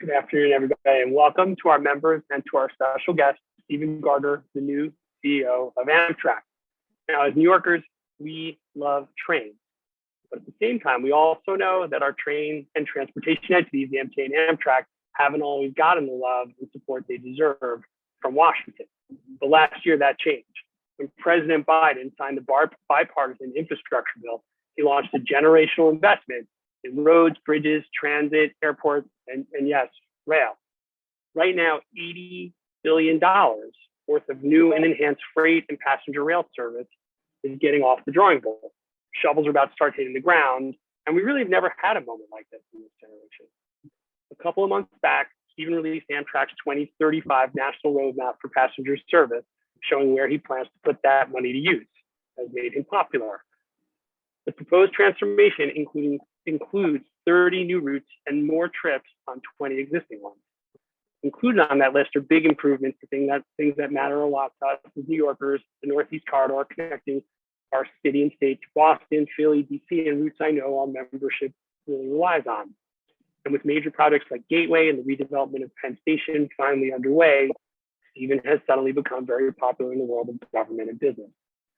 Good afternoon, everybody, and welcome to our members and to our special guest, Stephen Gardner, the new CEO of Amtrak. Now, as New Yorkers, we love trains, but at the same time, we also know that our train and transportation entities, the MTA and Amtrak, haven't always gotten the love and support they deserve from Washington. But last year, that changed. When President Biden signed the bipartisan infrastructure bill, he launched a generational investment in roads, bridges, transit, airports, and yes, rail. Right now, $80 billion worth of new and enhanced freight and passenger rail service is getting off the drawing board. Shovels are about to start hitting the ground, and we really have never had a moment like this in this generation. A couple of months back, Stephen released Amtrak's 2035 National Roadmap for Passenger Service, showing where he plans to put that money to use, has made him popular. The proposed transformation includes 30 new routes and more trips on 20 existing ones. Included on that list are big improvements to things that matter a lot to us as New Yorkers, the Northeast Corridor connecting our city and state to Boston, Philly, DC, and routes I know our membership really relies on. And with major projects like Gateway and the redevelopment of Penn Station finally underway, Stephen has suddenly become very popular in the world of government and business.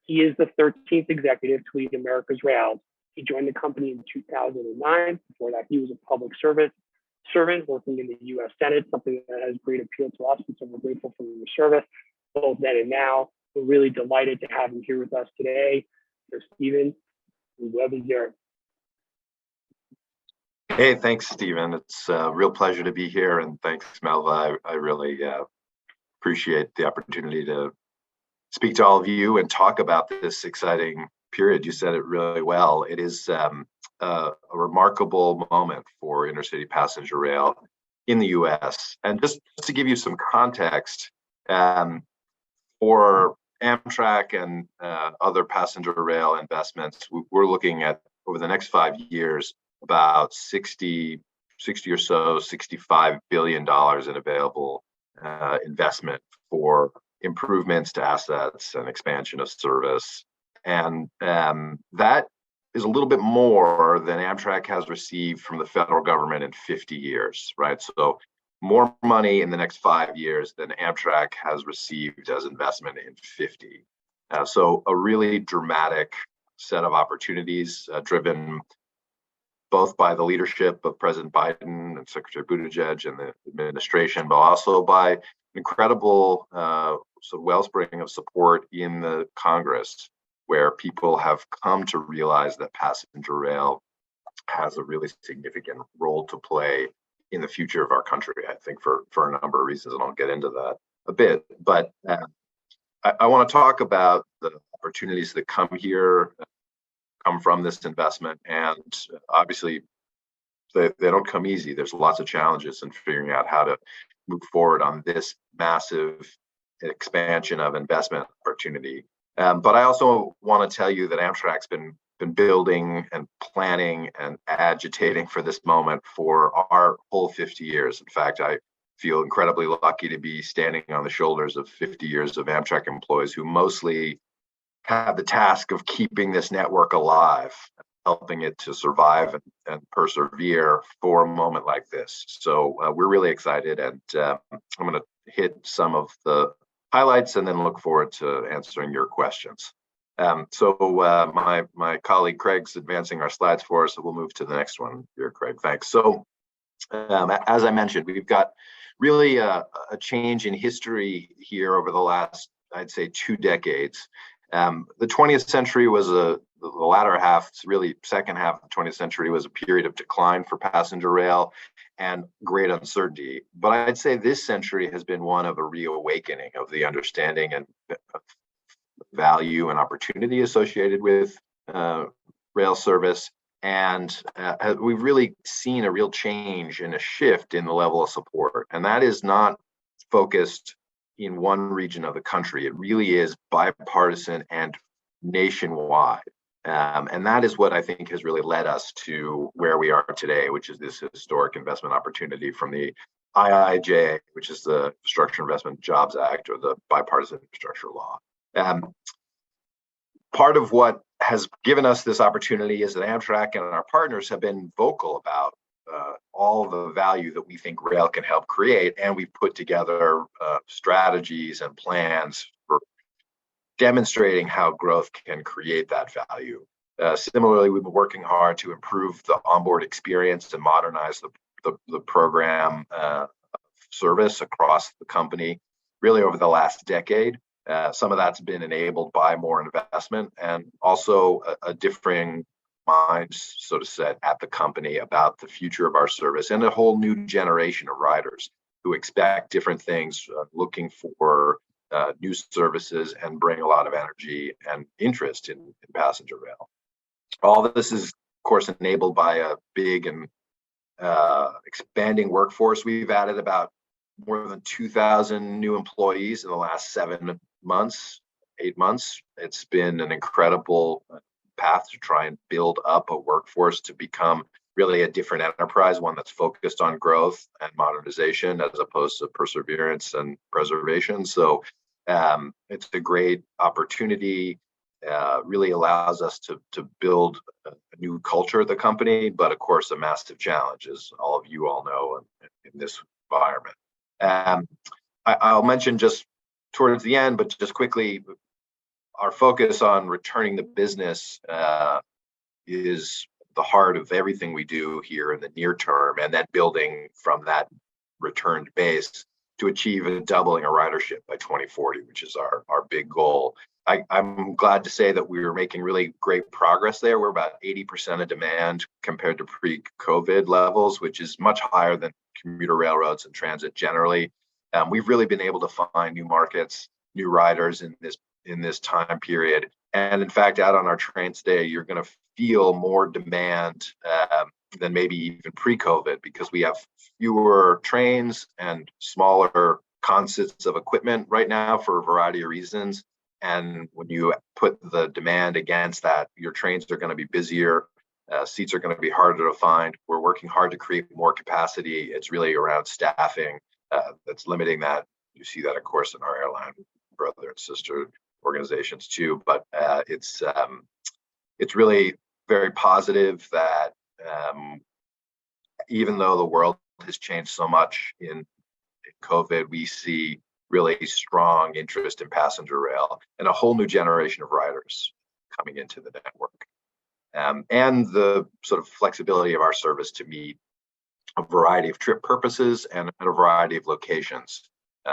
He is the 13th executive to lead America's rails. He joined the company in 2009. Before that, he was a public servant working in the U.S. Senate, something that has great appeal to us, and so we're grateful for your service, both then and now. We're really delighted to have him here with us today. So, Stephen, the web is yours. Hey, thanks, Stephen. It's a real pleasure to be here, and thanks, Melva. I really appreciate the opportunity to speak to all of you and talk about this exciting period. You said it really well. It is a remarkable moment for intercity passenger rail in the U.S. And just to give you some context, for Amtrak and other passenger rail investments, we're looking at, over the next 5 years, about 60 or so, $65 billion in available investment for improvements to assets and expansion of service. And that is a little bit more than Amtrak has received from the federal government in 50 years, right? So more money in the next 5 years than Amtrak has received as investment in 50. So a really dramatic set of opportunities driven both by the leadership of President Biden and Secretary Buttigieg and the administration, but also by incredible wellspring of support in the Congress, where people have come to realize that passenger rail has a really significant role to play in the future of our country, I think for a number of reasons, and I'll get into that a bit. But I want to talk about the opportunities that come from this investment, and obviously they don't come easy. There's lots of challenges in figuring out how to move forward on this massive expansion of investment opportunity. But I also want to tell you that Amtrak's been building and planning and agitating for this moment for our whole 50 years. In fact, I feel incredibly lucky to be standing on the shoulders of 50 years of Amtrak employees who mostly have the task of keeping this network alive, helping it to survive and persevere for a moment like this. So we're really excited, and I'm going to hit some of the highlights and then look forward to answering your questions. My colleague Craig's advancing our slides for us, so we'll move to the next one here, Craig. Thanks. So as I mentioned, we've got really a change in history here over the last, I'd say, 2 decades. The 20th century was the latter half, really second half of the 20th century was a period of decline for passenger rail and great uncertainty. But I'd say this century has been one of a reawakening of the understanding and value and opportunity associated with rail service. And we've really seen a real change and a shift in the level of support. And that is not focused in one region of the country. It really is bipartisan and nationwide. And that is what I think has really led us to where we are today, which is this historic investment opportunity from the IIJA, which is the Infrastructure Investment Jobs Act, or the bipartisan infrastructure law. Part of what has given us this opportunity is that Amtrak and our partners have been vocal about all the value that we think rail can help create, and we've put together strategies and plans for demonstrating how growth can create that value. Similarly, we've been working hard to improve the onboard experience and modernize the program service across the company, really over the last decade. Some of that's been enabled by more investment and also a differing minds, so to say, at the company about the future of our service, and a whole new generation of riders who expect different things, looking for new services, and bring a lot of energy and interest in passenger rail. All of this is, of course, enabled by a big and expanding workforce. We've added about more than 2,000 new employees in the last 8 months. It's been an incredible path to try and build up a workforce to become really a different enterprise, one that's focused on growth and modernization as opposed to perseverance and preservation. So it's a great opportunity, really allows us to build a new culture at the company, but of course a massive challenge, as all of you all know, in this environment. I'll mention just towards the end, but just quickly, our focus on returning the business is the heart of everything we do here in the near term, and then building from that returned base to achieve a doubling of ridership by 2040, which is our big goal. I'm glad to say that we are making really great progress there. We're about 80% of demand compared to pre-COVID levels, which is much higher than commuter railroads and transit generally. We've really been able to find new markets, new riders in this time period. And in fact, out on our trains today, you're going to feel more demand than maybe even pre-COVID, because we have fewer trains and smaller consists of equipment right now for a variety of reasons. And when you put the demand against that, your trains are going to be busier, seats are going to be harder to find. We're working hard to create more capacity. It's really around staffing that's limiting that. You see that, of course, in our airline brother and sister organizations too. But it's really very positive that even though the world has changed so much in COVID, we see really strong interest in passenger rail and a whole new generation of riders coming into the network. And the sort of flexibility of our service to meet a variety of trip purposes and a variety of locations,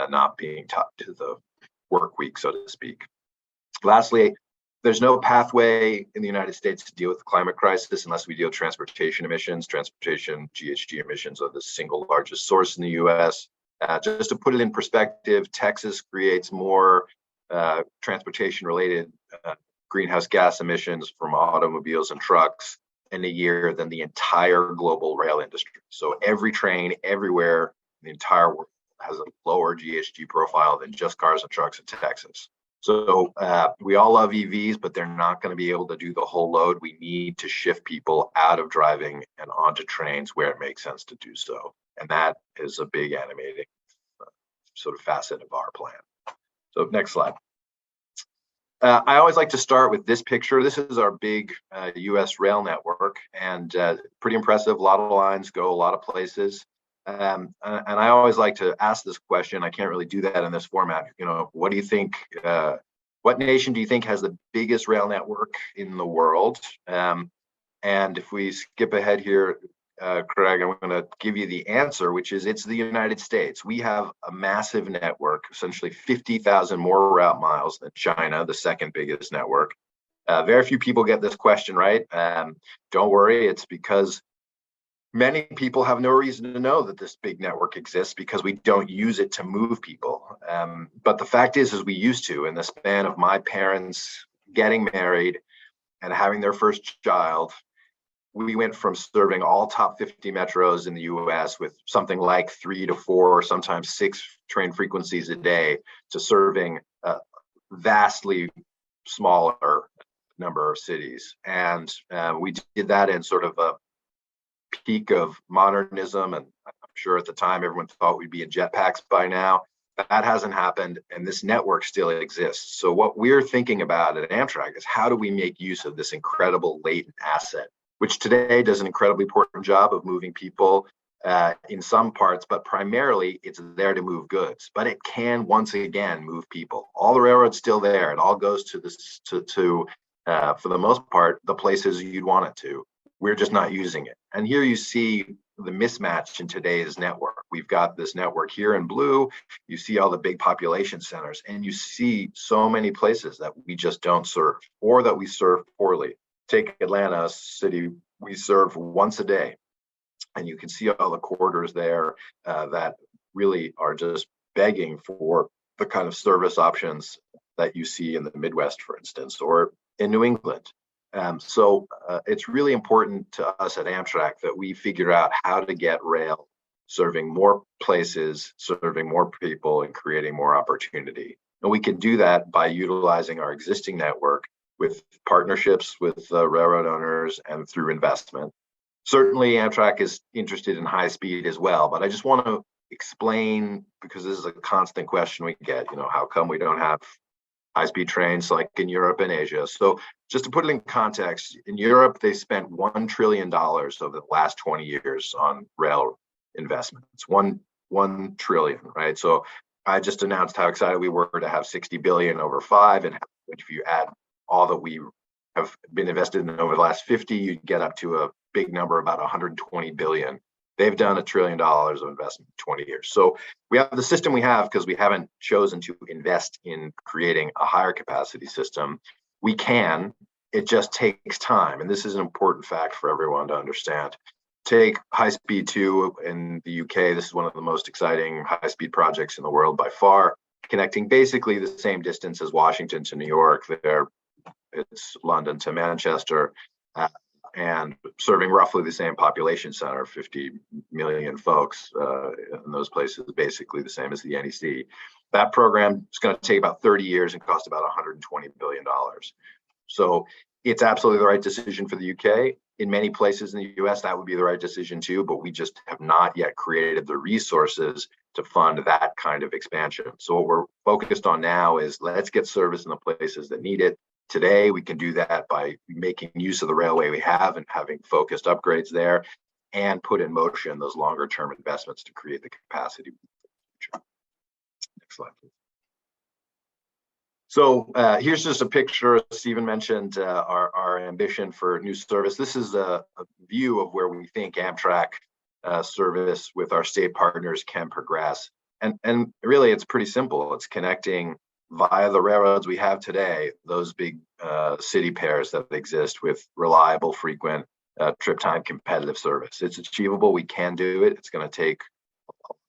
not being tied to the work week, so to speak. Lastly, there's no pathway in the United States to deal with the climate crisis unless we deal with transportation emissions. Transportation GHG emissions are the single largest source in the US. Just to put it in perspective, Texas creates more transportation-related greenhouse gas emissions from automobiles and trucks in a year than the entire global rail industry. So every train everywhere in the entire world has a lower GHG profile than just cars and trucks in Texas. So we all love EVs, but they're not going to be able to do the whole load. We need to shift people out of driving and onto trains where it makes sense to do so. And that is a big animating sort of facet of our plan. So next slide. I always like to start with this picture. This is our big US rail network, and pretty impressive. A lot of lines, go a lot of places. And I always like to ask this question. I can't really do that in this format. You know, what do you think? What nation do you think has the biggest rail network in the world? And if we skip ahead here, Craig, I'm going to give you the answer, which is it's the United States. We have a massive network, essentially 50,000 more route miles than China, the second biggest network. Very few people get this question right. Don't worry, it's because many people have no reason to know that this big network exists because we don't use it to move people. But the fact is we used to. In the span of my parents getting married and having their first child, we went from serving all top 50 metros in the US with something like 3 to 4, sometimes 6 train frequencies a day, to serving a vastly smaller number of cities. And we did that in sort of a peak of modernism. And I'm sure at the time everyone thought we'd be in jetpacks by now. That hasn't happened, and this network still exists. So what we're thinking about at Amtrak is how do we make use of this incredible latent asset, which today does an incredibly important job of moving people in some parts, but primarily it's there to move goods. But it can once again move people. All the railroad's still there. It all goes to this for the most part, the places you'd want it to. We're just not using it. And here you see the mismatch in today's network. We've got this network here in blue. You see all the big population centers, and you see so many places that we just don't serve, or that we serve poorly. Take Atlanta, a city we serve once a day, and you can see all the corridors there that really are just begging for the kind of service options that you see in the Midwest, for instance, or in New England. So it's really important to us at Amtrak that we figure out how to get rail serving more places, serving more people, and creating more opportunity. And we can do that by utilizing our existing network with partnerships with railroad owners and through investment. Certainly, Amtrak is interested in high speed as well, but I just want to explain, because this is a constant question we get, how come we don't have high-speed trains like in Europe and Asia? So just to put it in context, in Europe, they spent $1 trillion over the last 20 years on rail investments. One trillion, right? So I just announced how excited we were to have 60 billion over 5, and if you add all that we have been invested in over the last 50, you'd get up to a big number, about 120 billion. They've done $1 trillion of investment in 20 years. So we have the system we have because we haven't chosen to invest in creating a higher capacity system. We can, it just takes time. And this is an important fact for everyone to understand. Take High Speed 2 in the UK. This is one of the most exciting high-speed projects in the world by far, connecting basically the same distance as Washington to New York. It's London to Manchester. And serving roughly the same population center, 50 million folks in those places, basically the same as the NEC. That program is going to take about 30 years and cost about $120 billion. So it's absolutely the right decision for the UK. In many places in the US, that would be the right decision too, but we just have not yet created the resources to fund that kind of expansion. So what we're focused on now is let's get service in the places that need it. Today, we can do that by making use of the railway we have and having focused upgrades there, and put in motion those longer term investments to create the capacity. Next slide, please. So here's just a picture. Stephen mentioned our ambition for new service. This is a view of where we think Amtrak service with our state partners can progress. And really, it's pretty simple. It's connecting via the railroads we have today, those big city pairs that exist with reliable, frequent, trip time competitive service. It's achievable. We can do it. It's going to take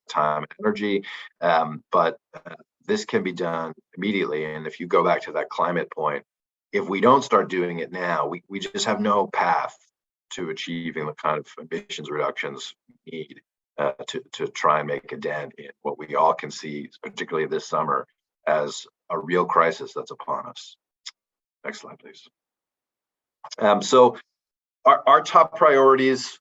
time and energy, but this can be done immediately. And if you go back to that climate point, if we don't start doing it now, we just have no path to achieving the kind of emissions reductions we need to try and make a dent in what we all can see, particularly this summer, as a real crisis that's upon us. Next slide, please. So our top priorities,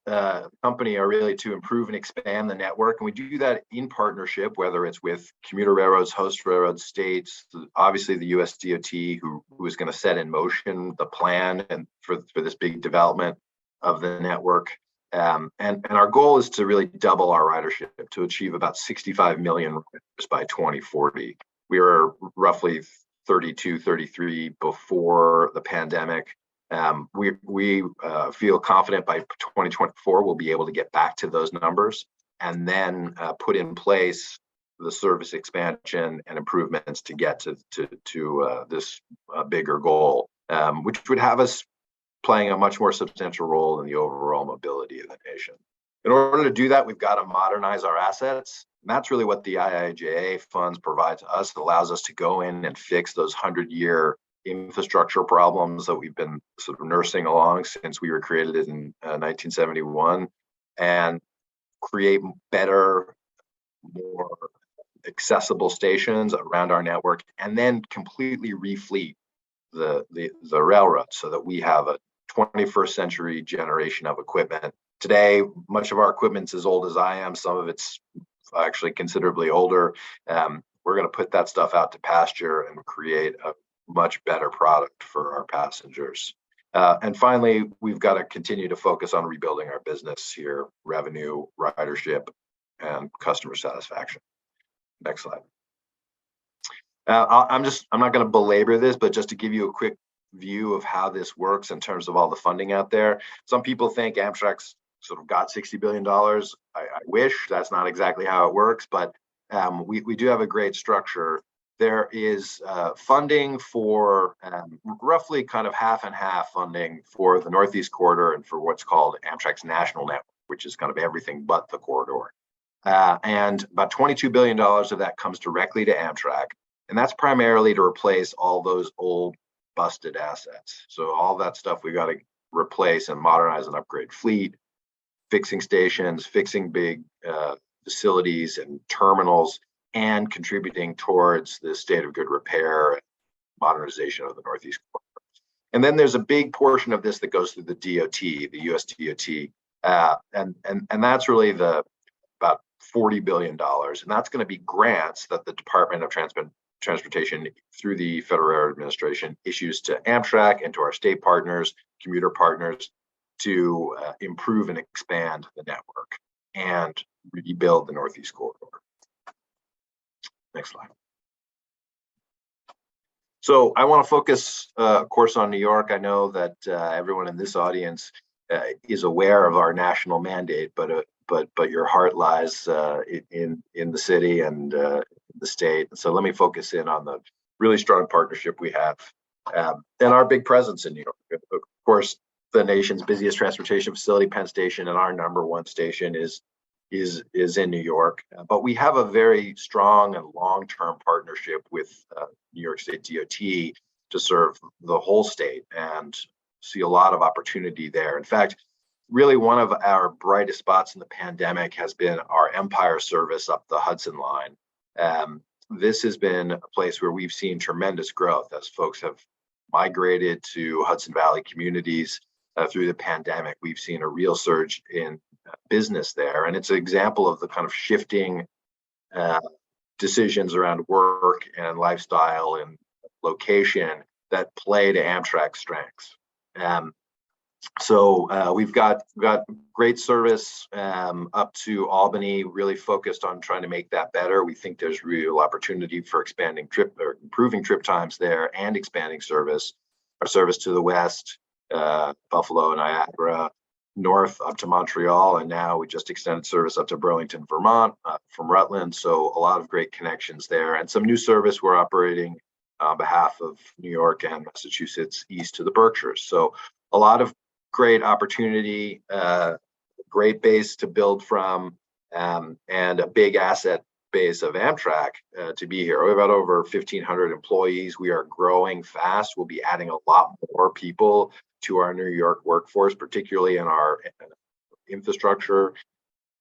company, are really to improve and expand the network, and we do that in partnership, whether it's with commuter railroads, host railroads, states, obviously the US DOT, who is going to set in motion the plan and for this big development of the network. And our goal is to really double our ridership to achieve about 65 million riders by 2040. We were roughly 32, 33 before the pandemic. We feel confident by 2024 we'll be able to get back to those numbers, and then put in place the service expansion and improvements to get to this bigger goal, which would have us playing a much more substantial role in the overall mobility of the nation. In order to do that, we've got to modernize our assets. And that's really what the IIJA funds provide to us. It allows us to go in and fix those 100-year infrastructure problems that we've been sort of nursing along since we were created in 1971, and create better, more accessible stations around our network, and then completely refleet the railroad so that we have a 21st century generation of equipment. Today, much of our equipment's as old as I am. Some of it's actually considerably older. We're going to put that stuff out to pasture and create a much better product for our passengers. And finally, we've got to continue to focus on rebuilding our business here, revenue, ridership, and customer satisfaction. Next slide. I'm not going to belabor this, but just to give you a quick view of how this works in terms of all the funding out there. Some people think Amtrak's sort of got $60 billion. I wish that's not exactly how it works, but we do have a great structure. There is funding for roughly kind of half and half funding for the Northeast Corridor and for what's called Amtrak's national network, which is kind of everything but the corridor. And about $22 billion of that comes directly to Amtrak. And that's primarily to replace all those old busted assets. So all that stuff we got to replace and modernize and upgrade fleet, fixing stations, fixing big facilities and terminals, and contributing towards the state of good repair and modernization of the Northeast Corridor. And then there's a big portion of this that goes through the DOT, the US DOT, and that's really about $40 billion. And that's going to be grants that the Department of Transportation through the Federal Railroad Administration issues to Amtrak and to our state partners, commuter partners, to improve and expand the network and rebuild the Northeast Corridor. Next slide. So I want to focus, of course, on New York. I know that everyone in this audience is aware of our national mandate, but your heart lies in the city and the state. So let me focus in on the really strong partnership we have and our big presence in New York. Of course, the nation's busiest transportation facility, Penn Station, and our number one station is in New York. But we have a very strong and long-term partnership with New York State DOT to serve the whole state and see a lot of opportunity there. In fact, really one of our brightest spots in the pandemic has been our Empire service up the Hudson line. This has been a place where we've seen tremendous growth as folks have migrated to Hudson Valley communities through the pandemic. We've seen a real surge in business there. And it's an example of the kind of shifting decisions around work and lifestyle and location that play to Amtrak's strengths. So we've got great service up to Albany, really focused on trying to make that better. We think there's real opportunity for improving trip times there and expanding service. Our service to the west, Buffalo, Niagara, north up to Montreal, and now we just extended service up to Burlington, Vermont from Rutland. So a lot of great connections there, and some new service we're operating on behalf of New York and Massachusetts east to the Berkshires. So a lot of great opportunity, great base to build from, and a big asset base of Amtrak to be here. We've got over 1,500 employees. We are growing fast. We'll be adding a lot more people to our New York workforce, particularly in our infrastructure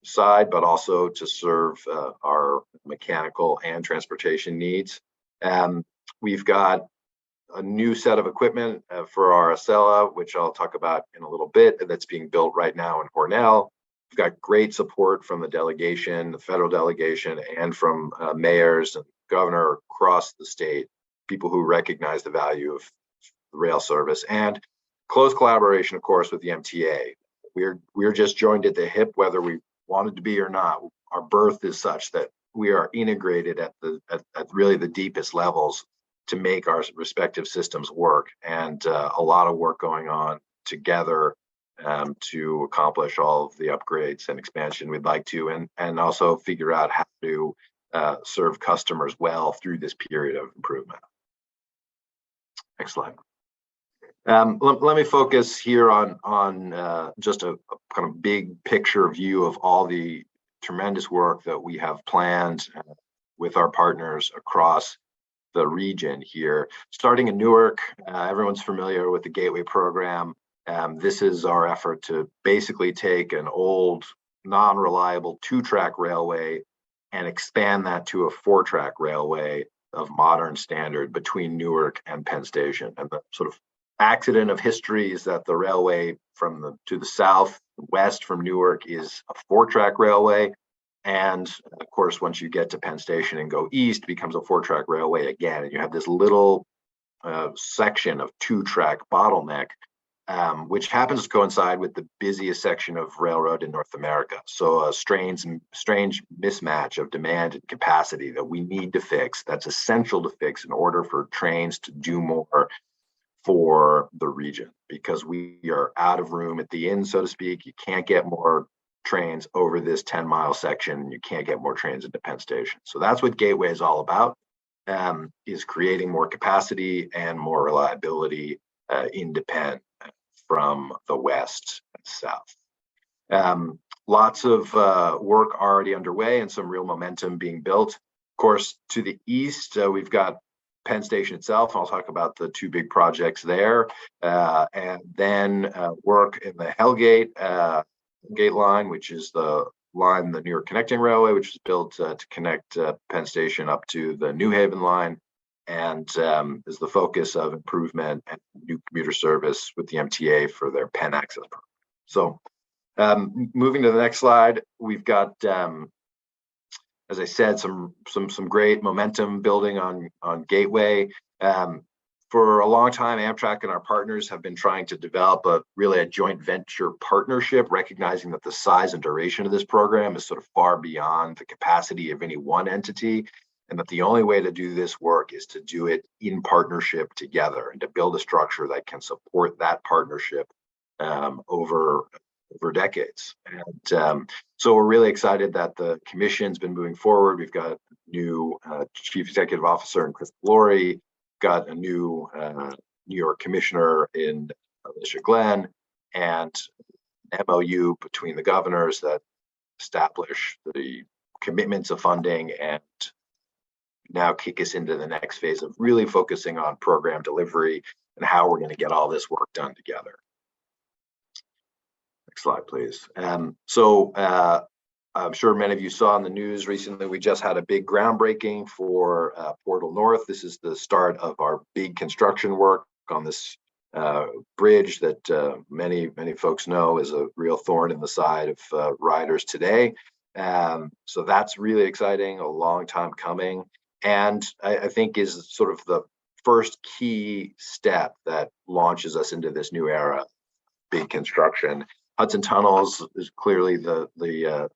side, but also to serve our mechanical and transportation needs. We've got a new set of equipment for our Acela, which I'll talk about in a little bit, that's being built right now in Cornell. We've got great support from the delegation, the federal delegation, and from mayors and governor across the state, people who recognize the value of rail service, and close collaboration, of course, with the MTA. We're just joined at the hip, whether we wanted to be or not. Our birth is such that we are integrated at really the deepest levels to make our respective systems work, and a lot of work going on together to accomplish all of the upgrades and expansion we'd like to, and also figure out how to serve customers well through this period of improvement. Next slide. Let me focus here on just a kind of big picture view of all the tremendous work that we have planned with our partners across the region here. Starting in Newark, everyone's familiar with the Gateway program. This is our effort to basically take an old, non-reliable 2-track railway and expand that to a 4-track railway of modern standard between Newark and Penn Station. And the sort of accident of history is that the railway to the southwest from Newark is a 4-track railway. And of course, once you get to Penn Station and go east, it becomes a 4-track railway again. And you have this little section of 2-track bottleneck which happens to coincide with the busiest section of railroad in North America. So a strange mismatch of demand and capacity that we need to fix. That's essential to fix in order for trains to do more for the region, because we are out of room at the end, so to speak. You can't get more trains over this 10-mile section. You can't get more trains into Penn Station. So that's what Gateway is all about, is creating more capacity and more reliability independent from the west and south. Lots of work already underway and some real momentum being built. Of course, to the east, we've got Penn Station itself. I'll talk about the two big projects there, and then work in the Hellgate line, which is the line, the New York Connecting Railway, which was built to connect Penn Station up to the New Haven line, and is the focus of improvement and new commuter service with the MTA for their Penn Access program. So moving to the next slide, we've got, as I said, some great momentum building on Gateway. For a long time, Amtrak and our partners have been trying to develop a joint venture partnership, recognizing that the size and duration of this program is sort of far beyond the capacity of any one entity, and that the only way to do this work is to do it in partnership together and to build a structure that can support that partnership over decades. And so we're really excited that the commission's been moving forward. We've got a new chief executive officer in Chris Laurie, got a new New York commissioner in Alicia Glenn, and an MOU between the governors that establish the commitments of funding and now kick us into the next phase of really focusing on program delivery and how we're going to get all this work done together. Next slide, please. I'm sure many of you saw in the news recently, we just had a big groundbreaking for Portal North. This is the start of our big construction work on this bridge that many folks know is a real thorn in the side of riders today. So that's really exciting, a long time coming, and I think is sort of the first key step that launches us into this new era, big construction. Hudson Tunnels is clearly the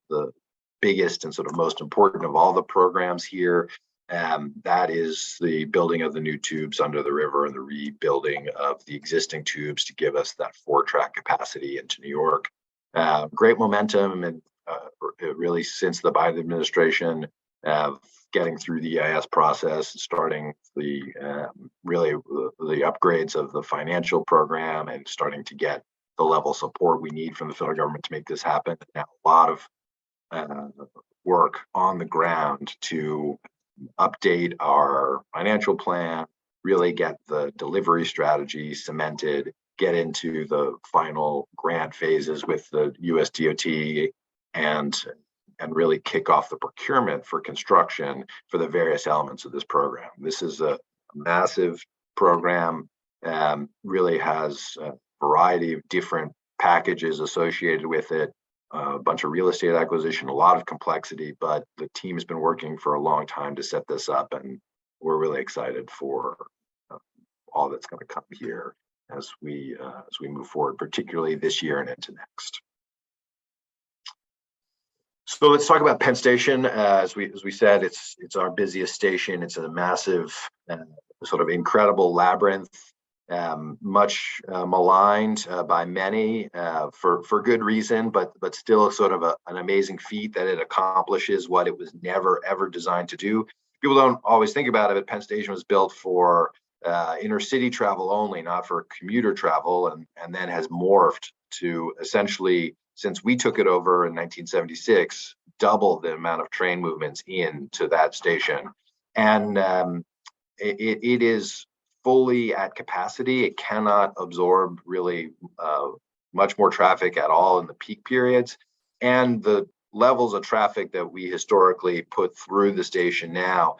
biggest and sort of most important of all the programs here. That is the building of the new tubes under the river and the rebuilding of the existing tubes to give us that 4-track capacity into New York. Great momentum, and really since the Biden administration, getting through the EIS process, starting the upgrades of the financial program, and starting to get the level of support we need from the federal government to make this happen. Now a lot of work on the ground to update our financial plan, really get the delivery strategy cemented, get into the final grant phases with the US DOT, and really kick off the procurement for construction for the various elements of this program. This is a massive program, really has a variety of different packages associated with it, a bunch of real estate acquisition, a lot of complexity, but the team has been working for a long time to set this up, and we're really excited for all that's going to come here as we move forward, particularly this year and into next. So let's talk about Penn Station. As we said, it's our busiest station. It's a massive, sort of incredible labyrinth, much maligned by many for good reason, but still sort of an amazing feat that it accomplishes what it was never ever designed to do. People don't always think about it, but Penn Station was built for intercity travel only, not for commuter travel, and then has morphed to essentially, since we took it over in 1976, double the amount of train movements into that station. And it is fully at capacity. It cannot absorb really much more traffic at all in the peak periods. And the levels of traffic that we historically put through the station now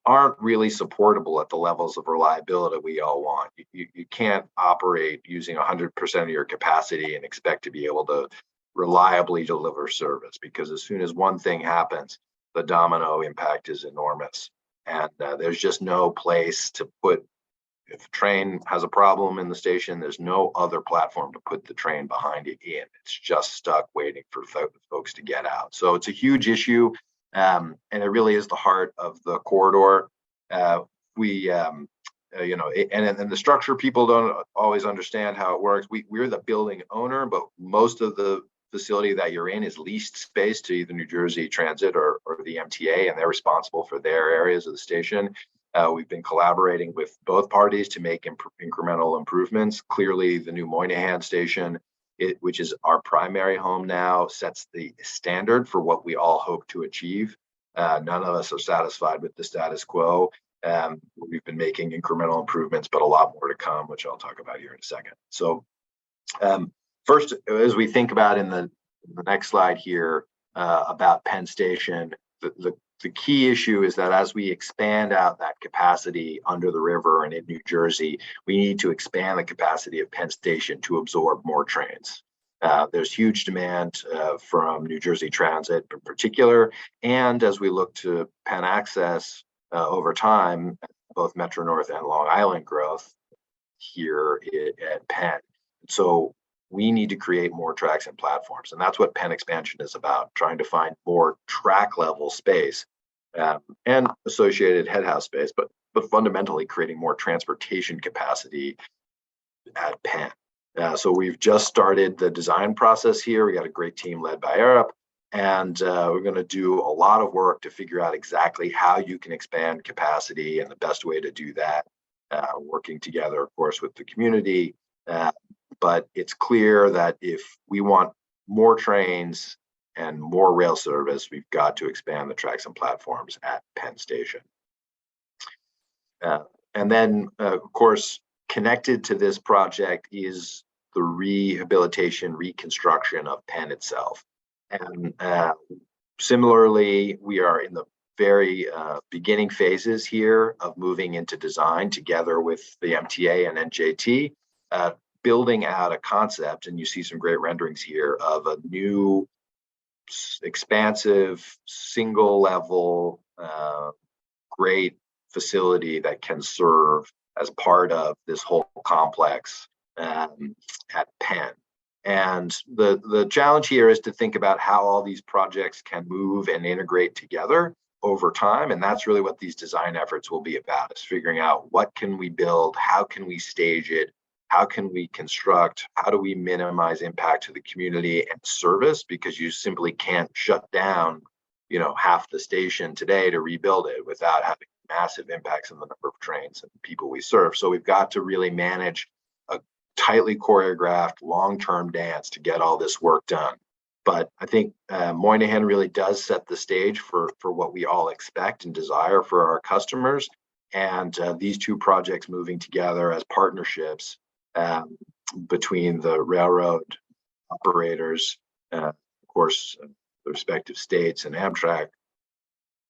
aren't really supportable at the levels of reliability we all want. You can't operate using 100% of your capacity and expect to be able to reliably deliver service, because as soon as one thing happens, the domino impact is enormous. And there's just no place to put if a train has a problem in the station, there's no other platform to put the train behind it in. It's just stuck waiting for folks to get out. So it's a huge issue, and it really is the heart of the corridor. And the structure, people don't always understand how it works. We're the building owner, but most of the facility that you're in is leased space to either New Jersey Transit or the MTA, and they're responsible for their areas of the station. We've been collaborating with both parties to make incremental improvements. Clearly, the new Moynihan station, which is our primary home now, sets the standard for what we all hope to achieve. None of us are satisfied with the status quo. We've been making incremental improvements, but a lot more to come, which I'll talk about here in a second. So first, as we think about in the next slide here about Penn Station, the key issue is that as we expand out that capacity under the river and in New Jersey, we need to expand the capacity of Penn Station to absorb more trains. There's huge demand from New Jersey Transit in particular, and as we look to Penn Access over time, both Metro North and Long Island growth here at Penn. So we need to create more tracks and platforms, and that's what Penn expansion is about, trying to find more track level space and associated head house space, but fundamentally creating more transportation capacity at Penn. So we've just started the design process here. We got a great team led by Arab, and we're going to do a lot of work to figure out exactly how you can expand capacity and the best way to do that, working together, of course, with the community. But it's clear that if we want more trains and more rail service, we've got to expand the tracks and platforms at Penn Station. And then, of course, connected to this project is the rehabilitation, reconstruction of Penn itself. And similarly, we are in the very beginning phases here of moving into design together with the MTA and NJT, building out a concept, and you see some great renderings here of a new expansive single level great facility that can serve as part of this whole complex at Penn. And the challenge here is to think about how all these projects can move and integrate together over time. And that's really what these design efforts will be about, is figuring out what can we build, how can we stage it, how can we construct, how do we minimize impact to the community and service, because you simply can't shut down, half the station today to rebuild it without having massive impacts on the number of trains and people we serve. So we've got to really manage a tightly choreographed long-term dance to get all this work done. But I think Moynihan really does set the stage for what we all expect and desire for our customers. And these two projects moving together as partnerships between the railroad operators, of course, the respective states and Amtrak,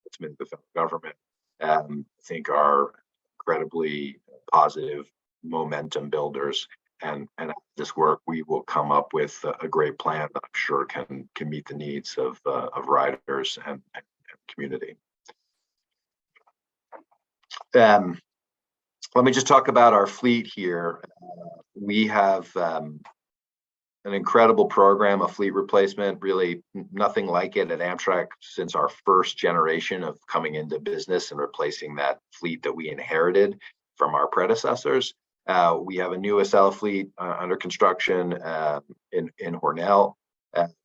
ultimately the federal government, I think are incredibly positive momentum builders. And this work, we will come up with a great plan that I'm sure can meet the needs of riders and community. Let me just talk about our fleet here. We have an incredible program of fleet replacement, really nothing like it at Amtrak since our first generation of coming into business and replacing that fleet that we inherited from our predecessors. We have a new Acela fleet under construction in Hornell.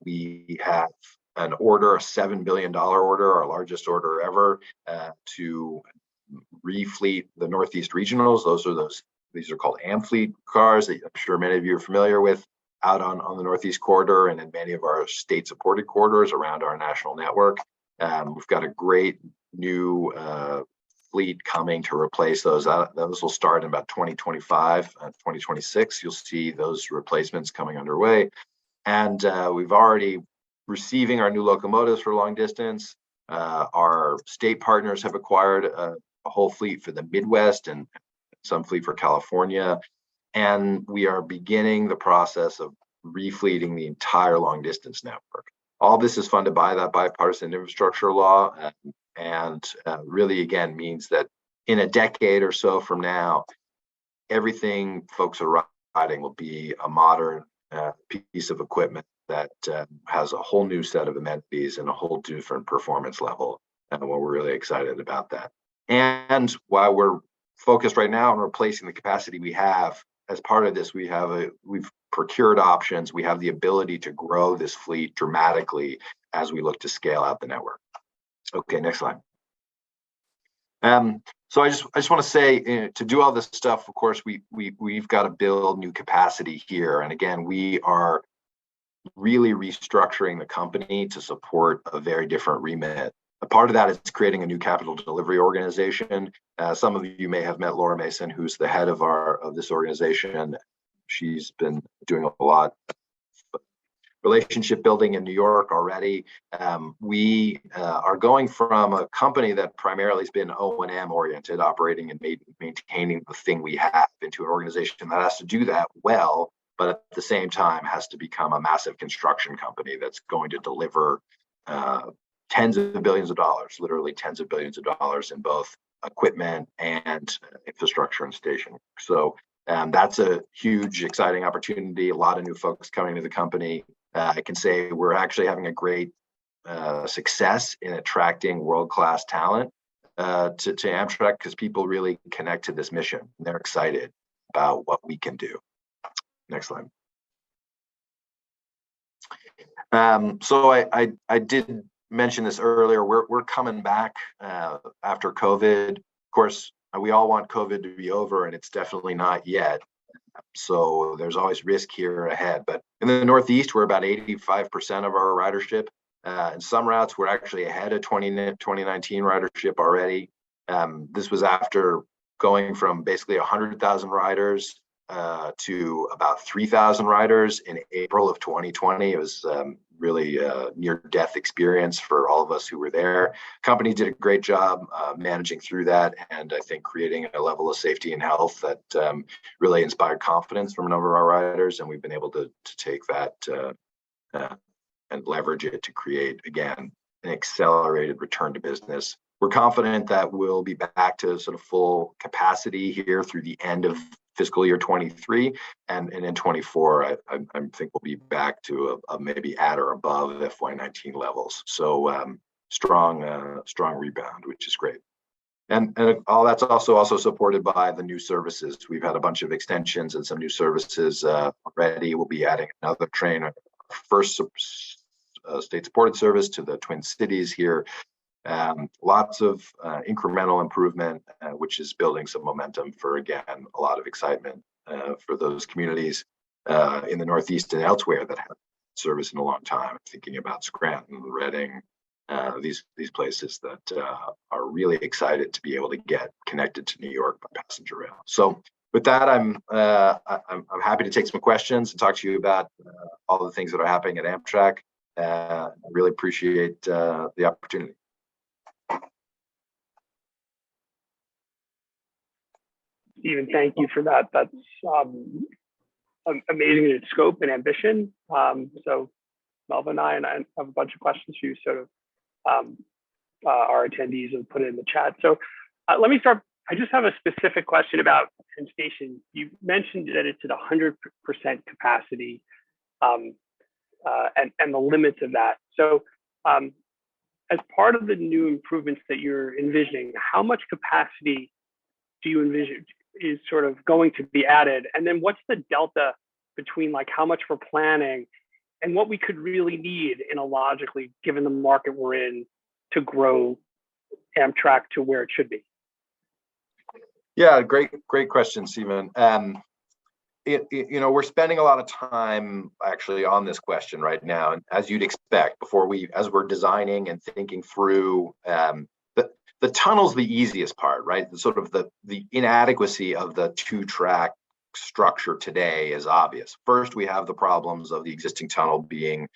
We have an order, a $7 billion order, our largest order ever, to refleet the Northeast Regionals. These are called Amfleet cars that I'm sure many of you are familiar with, out on the Northeast Corridor and in many of our state-supported corridors around our national network. We've got a great new fleet coming to replace those. Those will start in about 2025 and 2026. You'll see those replacements coming underway. And we've already receiving our new locomotives for long distance. Our state partners have acquired a whole fleet for the Midwest and some fleet for California. And we are beginning the process of refleeting the entire long distance network. All this is funded by that bipartisan infrastructure law, and really, again, means that in a decade or so from now, everything folks are riding will be a modern piece of equipment that has a whole new set of amenities and a whole different performance level. And we're really excited about that. And while we're focused right now on replacing the capacity we have, as part of this, we've procured options. We have the ability to grow this fleet dramatically as we look to scale out the network. Okay, next slide. So I just want to say, to do all this stuff, of course, we've got to build new capacity here. And again, we are really restructuring the company to support a very different remit. A part of that is creating a new capital delivery organization. Some of you may have met Laura Mason, who's the head of this organization. She's been doing a lot of relationship building in New York already. We are going from a company that primarily has been O&M oriented, operating and maintaining the thing we have, into an organization that has to do that well, but at the same time has to become a massive construction company that's going to deliver tens of billions of dollars, literally tens of billions of dollars in both equipment and infrastructure and station. So that's a huge, exciting opportunity. A lot of new folks coming to the company. I can say we're actually having a great success in attracting world-class talent to Amtrak, because people really connect to this mission. They're excited about what we can do. Next slide. So I did mention this earlier. We're coming back after COVID. Of course, we all want COVID to be over, and it's definitely not yet. So there's always risk here ahead. But in the Northeast, we're about 85% of our ridership. In some routes, we're actually ahead of 2019 ridership already. This was after going from basically 100,000 riders to about 3,000 riders in April of 2020. It was really a near-death experience for all of us who were there. Company did a great job managing through that, and I think creating a level of safety and health that really inspired confidence from a number of our riders, and we've been able to take that and leverage it to create, again, an accelerated return to business. We're confident that we'll be back to sort of full capacity here through the end of fiscal year 23, and in 24, I think we'll be back to a maybe at or above FY19 levels. So strong rebound, which is great. And all that's also supported by the new services. We've had a bunch of extensions and some new services already. We'll be adding another train, first state-supported service to the Twin Cities here. Lots of incremental improvement, which is building some momentum for, again, a lot of excitement for those communities in the Northeast and elsewhere that have service in a long time. I'm thinking about Scranton, Reading, these places that are really excited to be able to get connected to New York by passenger rail. So with that, I'm happy to take some questions and talk to you about all the things that are happening at Amtrak. I really appreciate the opportunity. Stephen, thank you for that. That's amazing in its scope and ambition. So Melvin and I have a bunch of questions for you, sort of our attendees have put it in the chat. So let me start. I just have a specific question about Penn Station. You mentioned that it's at 100% capacity and the limits of that. So as part of the new improvements that you're envisioning, how much capacity do you envision is sort of going to be added? And then what's the delta between like how much we're planning and what we could really need in a logically, given the market we're in, to grow Amtrak to where it should be? Yeah, great question, Stephen. We're spending a lot of time actually on this question right now, and as you'd expect, as we're designing and thinking through the tunnel's the easiest part, right? Sort of the inadequacy of the two-track structure today is obvious. First, we have the problems of the existing tunnel being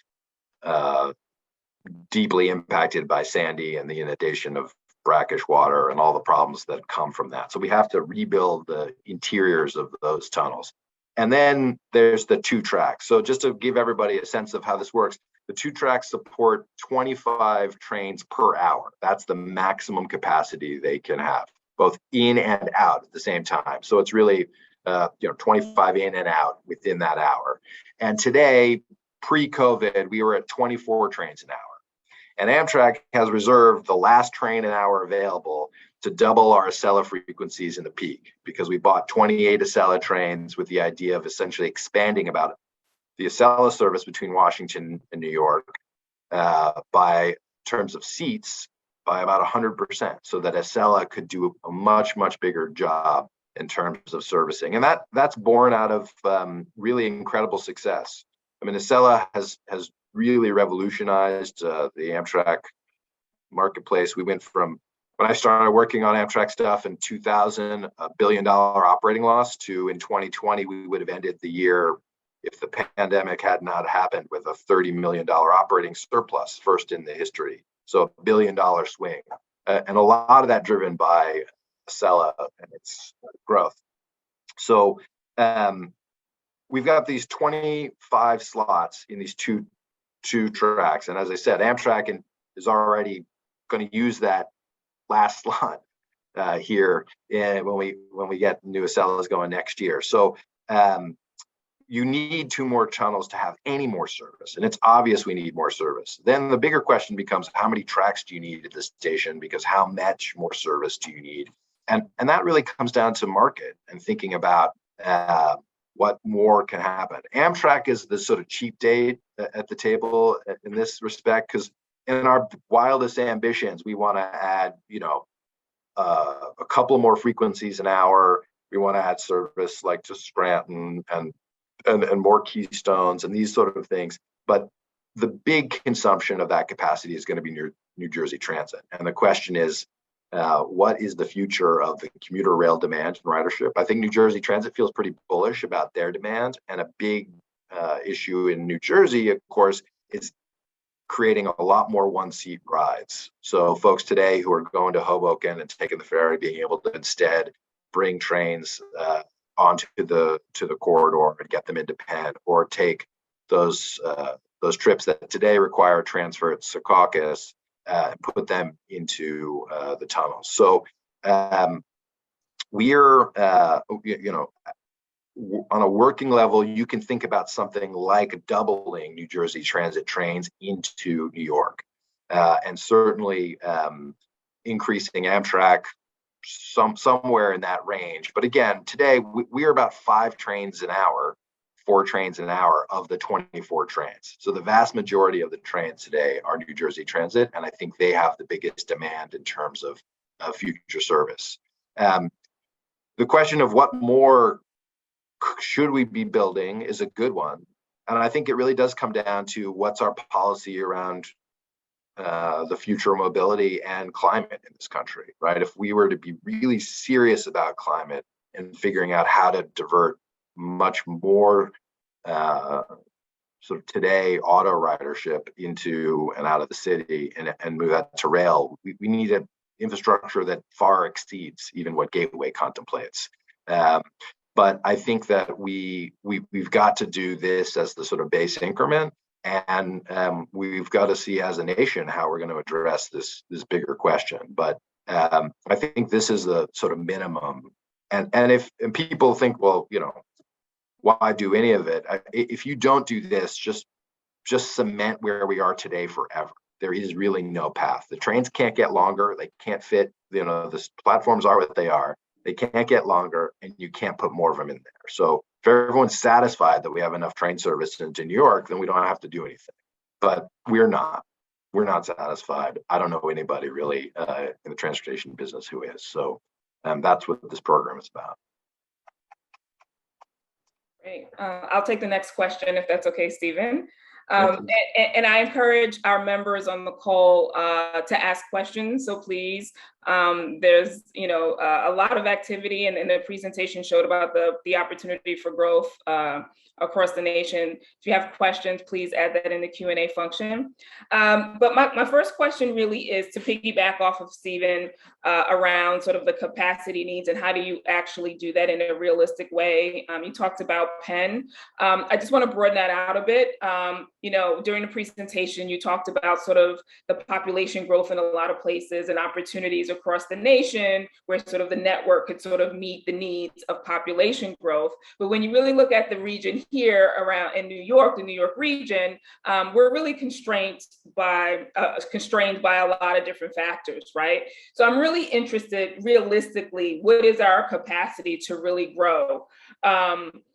deeply impacted by Sandy and the inundation of brackish water and all the problems that come from that. So we have to rebuild the interiors of those tunnels. And then there's the two tracks. So just to give everybody a sense of how this works, the two tracks support 25 trains per hour. That's the maximum capacity they can have, both in and out at the same time. So it's really 25 in and out within that hour. And today, pre-COVID, we were at 24 trains an hour. And Amtrak has reserved the last train an hour available to double our Acela frequencies in the peak, because we bought 28 Acela trains with the idea of essentially expanding about the Acela service between Washington and New York by terms of seats by about 100%, so that Acela could do a much, much bigger job in terms of servicing. And that's born out of really incredible success. I mean, Acela has really revolutionized the Amtrak marketplace. We went from, when I started working on Amtrak stuff in 2000, $1 billion operating loss, to in 2020, we would have ended the year, if the pandemic had not happened, with a $30 million operating surplus, first in the history. So $1 billion swing. And a lot of that driven by Acela and its growth. So we've got these 25 slots in these two tracks. And as I said, Amtrak is already going to use that last slot here when we get new Acelas going next year. So you need 2 more tunnels to have any more service. And it's obvious we need more service. Then the bigger question becomes, how many tracks do you need at the station? Because how much more service do you need? And that really comes down to market and thinking about what more can happen. Amtrak is the sort of cheap date at the table in this respect, because in our wildest ambitions, we want to add, a couple more frequencies an hour. We want to add service like to Scranton and more keystones and these sort of things. But the big consumption of that capacity is going to be New Jersey Transit. And the question is, what is the future of the commuter rail demand and ridership? I think New Jersey Transit feels pretty bullish about their demand. And a big issue in New Jersey, of course, is creating a lot more one-seat rides. So folks today who are going to Hoboken and taking the ferry, being able to instead bring trains onto the corridor and get them into Penn, or take those trips that today require a transfer at Secaucus and put them into the tunnels. So we're on a working level, you can think about something like doubling New Jersey Transit trains into New York, and certainly increasing Amtrak somewhere in that range. But again, today we are about 4 trains an hour of the 24 trains. So the vast majority of the trains today are New Jersey Transit, and I think they have the biggest demand in terms of future service. The question of what more should we be building is a good one. And I think it really does come down to what's our policy around the future of mobility and climate in this country, right? If we were to be really serious about climate and figuring out how to divert much more sort of today auto ridership into and out of the city and move that to rail, we need an infrastructure that far exceeds even what Gateway contemplates. But I think that we've got to do this as the sort of base increment, and we've got to see as a nation how we're going to address this bigger question. But I think this is the sort of minimum. And if people think, well, why do any of it? If you don't do this, just cement where we are today forever. There is really no path. The trains can't get longer. They can't fit. The platforms are what they are. They can't get longer, and you can't put more of them in there. So if everyone's satisfied that we have enough train service into New York, then we don't have to do anything. But we're not. We're not satisfied. I don't know anybody really in the transportation business who is. So that's what this program is about. Great. I'll take the next question if that's okay, Stephen. And I encourage our members on the call to ask questions. So please, there's a lot of activity, and the presentation showed about the opportunity for growth across the nation. If you have questions, please add that in the Q&A function. But my first question really is to piggyback off of Stephen around sort of the capacity needs and how do you actually do that in a realistic way. You talked about Penn. I just want to broaden that out a bit. During the presentation, you talked about sort of the population growth in a lot of places and opportunities across the nation where sort of the network could sort of meet the needs of population growth. But when you really look at the region here around in New York, the New York region, we're really constrained by a lot of different factors, right? So I'm really interested, realistically, what is our capacity to really grow?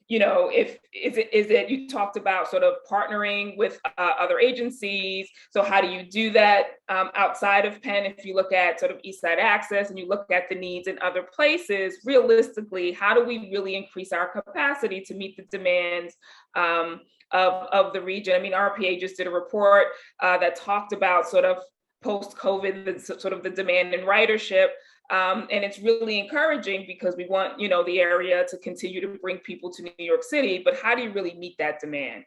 You know, is it you talked about sort of partnering with other agencies. So how do you do that outside of Penn? If you look at sort of East Side Access and you look at the needs in other places, realistically, how do we really increase our capacity to meet the demands of the region? I mean, RPA just did a report that talked about sort of post-COVID, sort of the demand in ridership. And it's really encouraging because we want, you know, the area to continue to bring people to New York City, but how do you really meet that demand?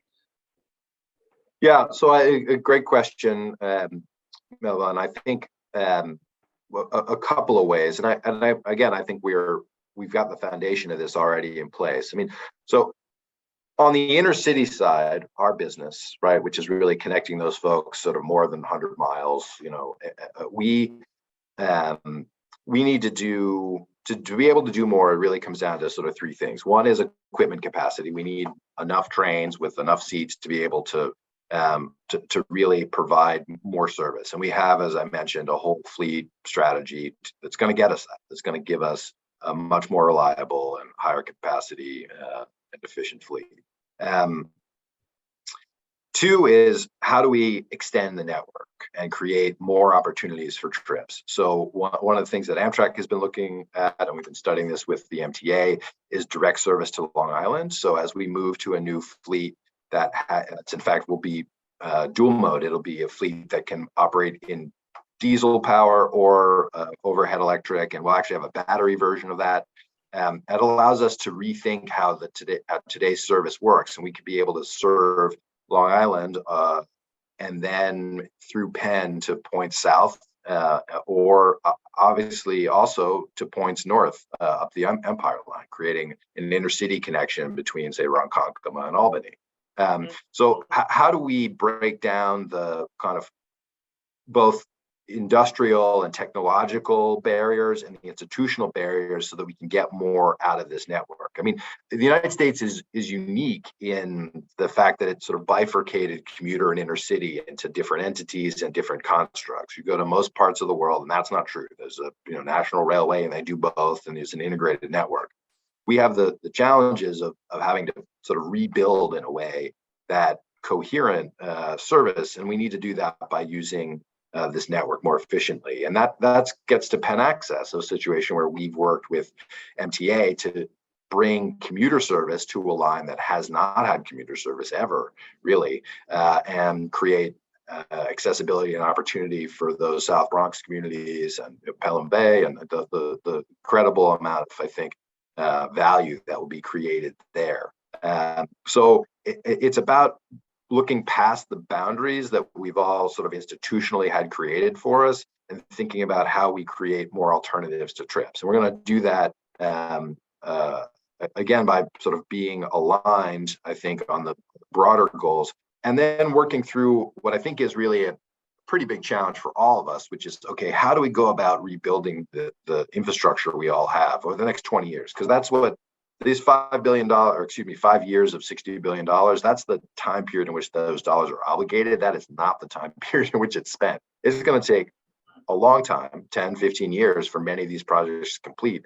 Yeah, so a great question, Melva, and I think a couple of ways, and I again, I think we've got the foundation of this already in place. I mean, so on the inner city side, our business, right, which is really connecting those folks sort of more than 100 miles, you know, we need to be able to do more. It really comes down to sort of three things. One is equipment capacity. We need enough trains with enough seats to be able to really provide more service. And we have, as I mentioned, a whole fleet strategy that's going to get us that. That's going to give us a much more reliable and higher capacity and efficient fleet. Two is, how do we extend the network and create more opportunities for trips? So one of the things that Amtrak has been looking at, and we've been studying this with the MTA, is direct service to Long Island. So as we move to a new fleet that in fact will be dual mode, it'll be a fleet that can operate in diesel power or overhead electric, and we'll actually have a battery version of that. It allows us to rethink how today's service works, and we could be able to serve Long Island and then through Penn to points south, or obviously also to points north up the Empire Line, creating an intercity connection between, say, Ronkonkoma and Albany. So how do we break down the kind of both industrial and technological barriers and the institutional barriers so that we can get more out of this network? I mean, the United States is unique in the fact that it's sort of bifurcated commuter and inner city into different entities and different constructs. You go to most parts of the world, and that's not true. There's a national railway, and they do both, and there's an integrated network. We have the challenges of having to sort of rebuild in a way that coherent service, and we need to do that by using this network more efficiently. And that gets to Penn Access, a situation where we've worked with MTA to bring commuter service to a line that has not had commuter service ever, really, and create accessibility and opportunity for those South Bronx communities and Pelham Bay, and the incredible amount of, I think, value that will be created there. So it's about looking past the boundaries that we've all sort of institutionally had created for us and thinking about how we create more alternatives to trips. And we're going to do that, again, by sort of being aligned, I think, on the broader goals, and then working through what I think is really a pretty big challenge for all of us, which is, okay, how do we go about rebuilding the infrastructure we all have over the next 20 years? Because that's what these $5 billion, 5 years of $60 billion, that's the time period in which those dollars are obligated. That is not the time period in which it's spent. It's going to take a long time, 10, 15 years for many of these projects to complete.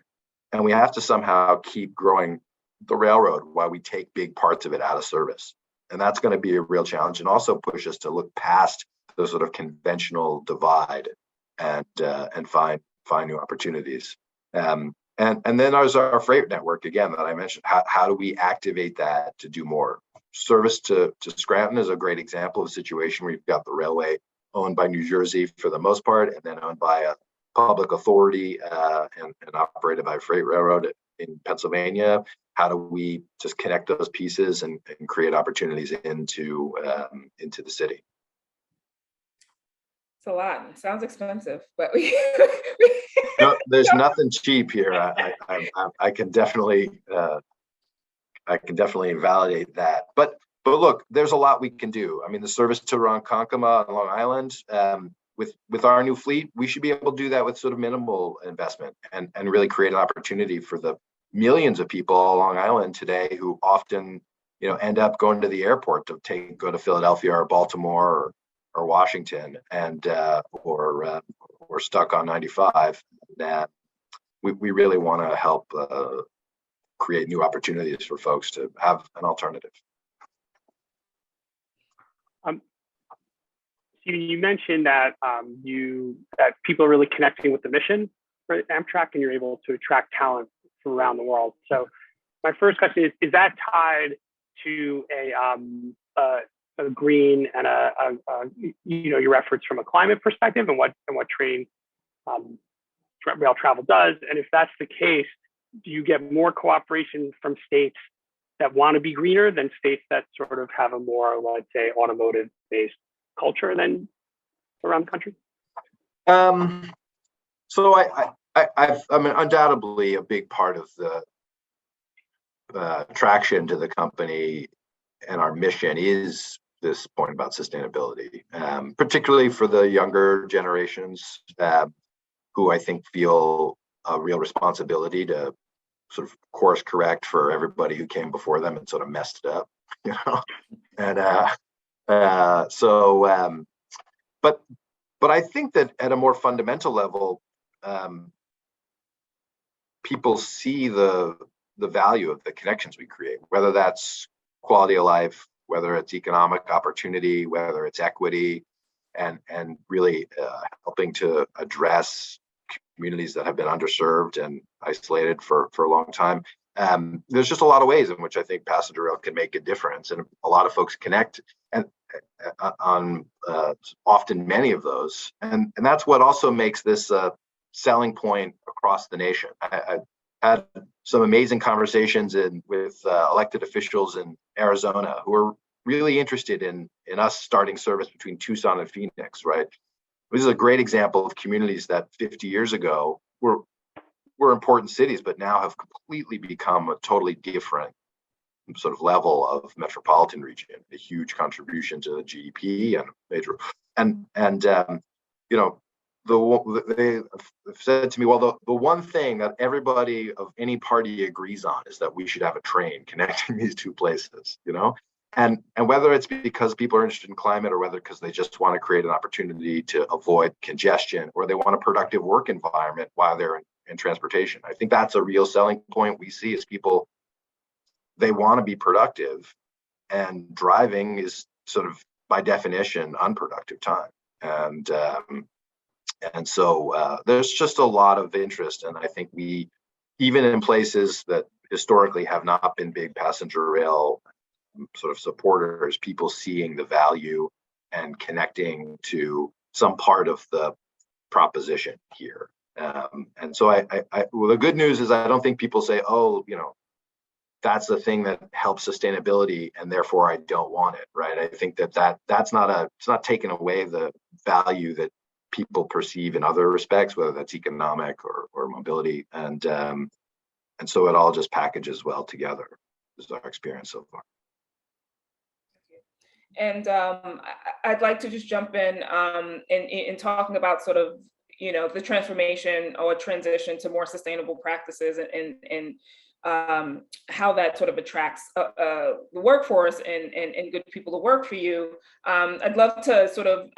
And we have to somehow keep growing the railroad while we take big parts of it out of service. And that's going to be a real challenge, and also push us to look past the sort of conventional divide and find new opportunities. And then there's our freight network, again, that I mentioned. How do we activate that to do more? Service to Scranton is a great example of a situation where you've got the railway owned by New Jersey for the most part, and then owned by a public authority and operated by a freight railroad in Pennsylvania. How do we just connect those pieces and create opportunities into the city? It's a lot. It sounds expensive, but no, there's nothing cheap here. I can definitely validate that. But look, there's a lot we can do. I mean, the service to Ronkonkoma on Long Island, with our new fleet, we should be able to do that with sort of minimal investment and really create an opportunity for the millions of people on Long Island today who often, end up going to the airport to go to Philadelphia or Baltimore or Washington or stuck on 95. That we really want to help create new opportunities for folks to have an alternative. Stephen, you mentioned that that people are really connecting with the mission for Amtrak, and you're able to attract talent from around the world. So, my first question is that tied to a green and your efforts from a climate perspective, and what train rail travel does? And if that's the case, do you get more cooperation from states that want to be greener than states that sort of have a more, let's say, automotive-based culture than around the country? So I mean, undoubtedly a big part of the attraction to the company and our mission is this point about sustainability, particularly for the younger generations who I think feel a real responsibility to sort of course correct for everybody who came before them and sort of messed it up, and but I think that at a more fundamental level, people see the value of the connections we create, whether that's quality of life, whether it's economic opportunity, whether it's equity, and really helping to address communities that have been underserved and isolated for a long time. There's just a lot of ways in which I think passenger rail can make a difference, and a lot of folks connect and on often many of those, and that's what also makes this selling point across the nation. I had some amazing conversations with elected officials in Arizona who are really interested in us starting service between Tucson and Phoenix, right? This is a great example of communities that 50 years ago were important cities, but now have completely become a totally different sort of level of metropolitan region, a huge contribution to the GDP and major, they've said to me, well, the one thing that everybody of any party agrees on is that we should have a train connecting these two places, and whether it's because people are interested in climate or whether because they just want to create an opportunity to avoid congestion or they want a productive work environment while they're in transportation. I think that's a real selling point we see is people, they want to be productive, and driving is sort of by definition unproductive time. And so there's just a lot of interest. And I think we, even in places that historically have not been big passenger rail sort of supporters, people seeing the value and connecting to some part of the proposition here. And so well, the good news is I don't think people say, oh, that's the thing that helps sustainability and therefore I don't want it, right? I think that's not taking away the value that people perceive in other respects, whether that's economic or mobility. And so it all just packages well together, is our experience so far. And I'd like to just jump in talking about sort of, the transformation or transition to more sustainable practices and how that sort of attracts the workforce and good people to work for you. I'd love to sort of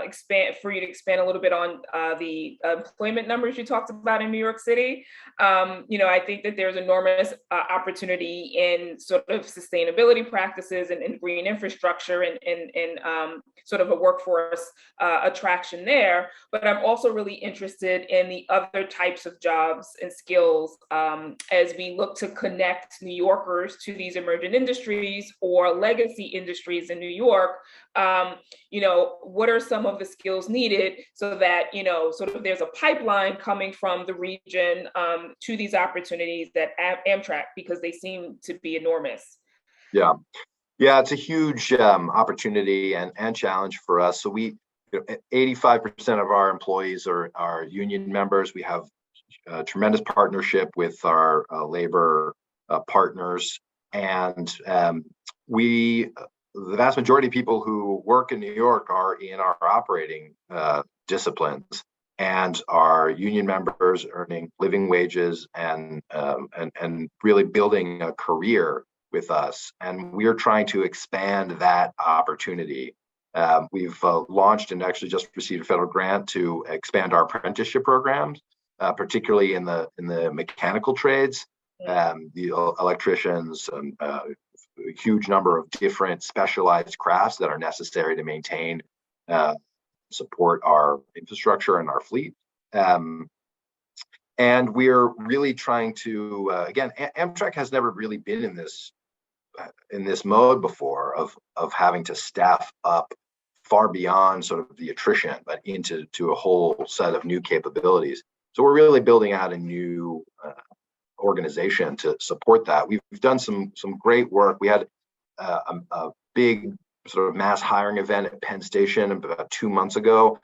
expand a little bit on the employment numbers you talked about in New York City. I think that there's enormous opportunity in sort of sustainability practices and green infrastructure and sort of a workforce attraction there. But I'm also really interested in the other types of jobs and skills as we look to connect New Yorkers to these emergent industries or legacy industries in New York. What are some of the skills needed so that, sort of there's a pipeline coming from the region to these opportunities that Amtrak, because they seem to be enormous. Yeah, it's a huge opportunity and challenge for us. So 85% of our employees are union members. We have a tremendous partnership with our labor partners, and the vast majority of people who work in New York are in our operating disciplines, and our union members earning living wages and really building a career with us. And we are trying to expand that opportunity. We've launched and actually just received a federal grant to expand our apprenticeship programs, particularly in the mechanical trades, the electricians, a huge number of different specialized crafts that are necessary to maintain, support our infrastructure and our fleet. And we're really trying to, again, Amtrak has never really been in this mode before of having to staff up far beyond sort of the attrition, but into a whole set of new capabilities. So we're really building out a new organization to support that. We've done some great work. We had a big sort of mass hiring event at Penn Station about 2 months ago.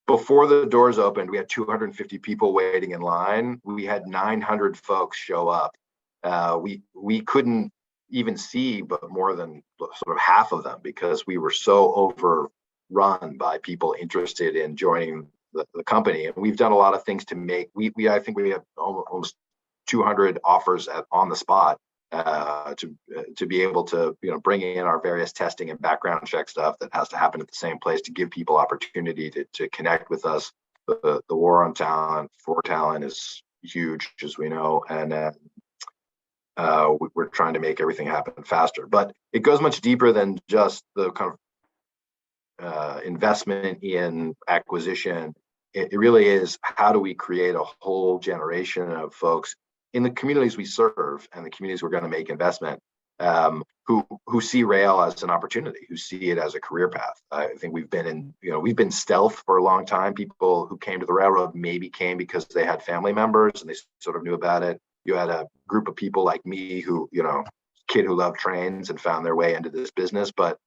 Before the doors opened, we had 250 people waiting in line. We had 900 folks show up. We couldn't even see but more than sort of half of them because we were so overrun by people interested in joining the company. And we've done a lot of things to make, I think we have almost 200 offers on the spot to be able to bring in our various testing and background check stuff that has to happen at the same place to give people opportunity to connect with us. The war on talent for talent is huge, as we know, and we're trying to make everything happen faster. But it goes much deeper than just the kind of investment in acquisition. It really is, how do we create a whole generation of folks in the communities we serve and the communities we're going to make investment, who see rail as an opportunity, who see it as a career path. I think we've been stealth for a long time. People who came to the railroad maybe came because they had family members and they sort of knew about it. You had a group of people like me who, kid who loved trains and found their way into this business. But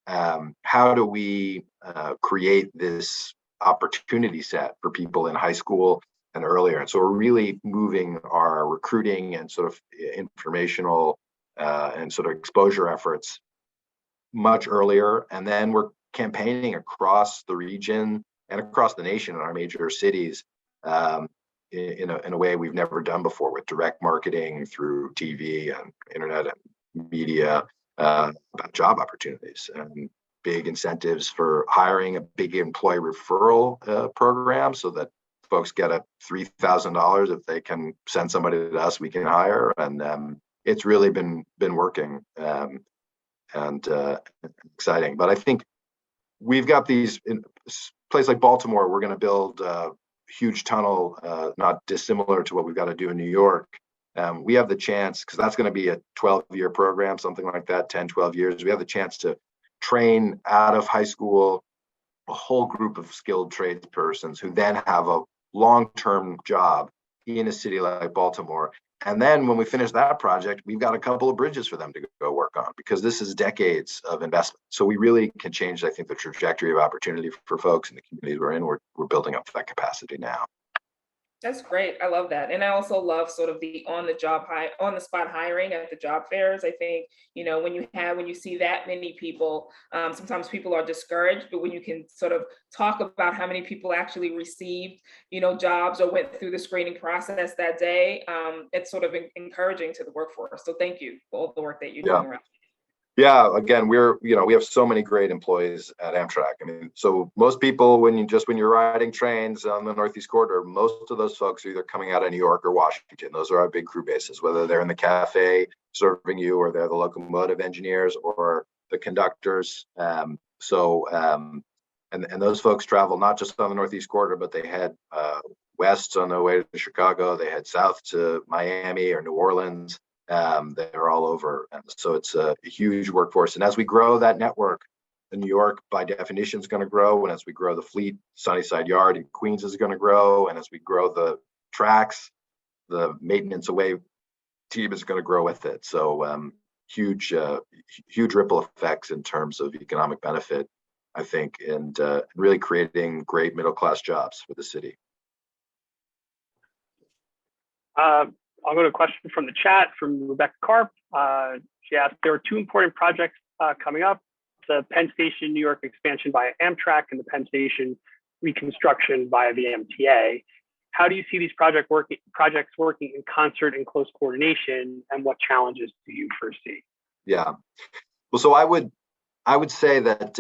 how do we create this opportunity set for people in high school and earlier? And so we're really moving our recruiting and sort of informational and sort of exposure efforts much earlier. And then we're campaigning across the region and across the nation in our major cities in a way we've never done before, with direct marketing through TV and internet and media about job opportunities and big incentives for hiring, a big employee referral program so that folks get a $3,000 if they can send somebody to us, we can hire. And it's really been working and exciting. But I think we've got these, in a place like Baltimore, we're going to build a huge tunnel, not dissimilar to what we've got to do in New York. We have the chance, because that's going to be a 12-year program, something like that, 10, 12 years. We have the chance to train out of high school a whole group of skilled tradespersons who then have a long-term job in a city like Baltimore. And then when we finish that project, we've got a couple of bridges for them to go work on, because this is decades of investment. So we really can change, I think, the trajectory of opportunity for folks in the communities we're in. We're building up that capacity now. That's great. I love that. And I also love sort of the on the spot hiring at the job fairs. I think, when you see that many people, sometimes people are discouraged, but when you can sort of talk about how many people actually received, jobs or went through the screening process that day, it's sort of encouraging to the workforce. So thank you for all the work that you're doing around. Yeah, again, we have so many great employees at Amtrak. I mean, so most people, when you're riding trains on the Northeast Corridor, most of those folks are either coming out of New York or Washington. Those are our big crew bases, whether they're in the cafe serving you, or they're the locomotive engineers or the conductors. And those folks travel not just on the Northeast Corridor, but they head west on their way to Chicago. They head south to Miami or New Orleans. They're all over. And so it's a huge workforce. And as we grow that network, the New York by definition is going to grow. And as we grow the fleet, Sunnyside Yard in Queens is going to grow. And as we grow the tracks, the maintenance away team is going to grow with it. So huge ripple effects in terms of economic benefit, I think, and really creating great middle-class jobs for the city. I'll go to a question from the chat from Rebecca Karp. She asked, there are two important projects coming up. the Penn Station, New York expansion via Amtrak and the Penn Station reconstruction via the MTA. How do you see these projects working in concert and close coordination, and what challenges do you foresee? Yeah, well, so I would say that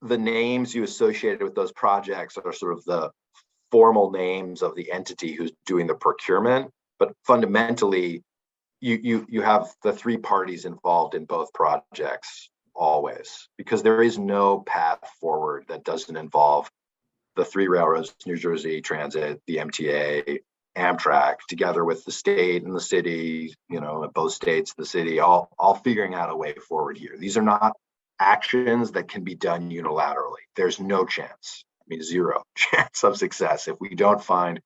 the names you associated with those projects are sort of the formal names of the entity who's doing the procurement, but fundamentally, you have the three parties involved in both projects always, because there is no path forward that doesn't involve the three railroads, New Jersey Transit, the MTA, Amtrak, together with the state and the city, both states, the city, all figuring out a way forward here. These are not actions that can be done unilaterally. There's no chance, zero chance of success if we don't find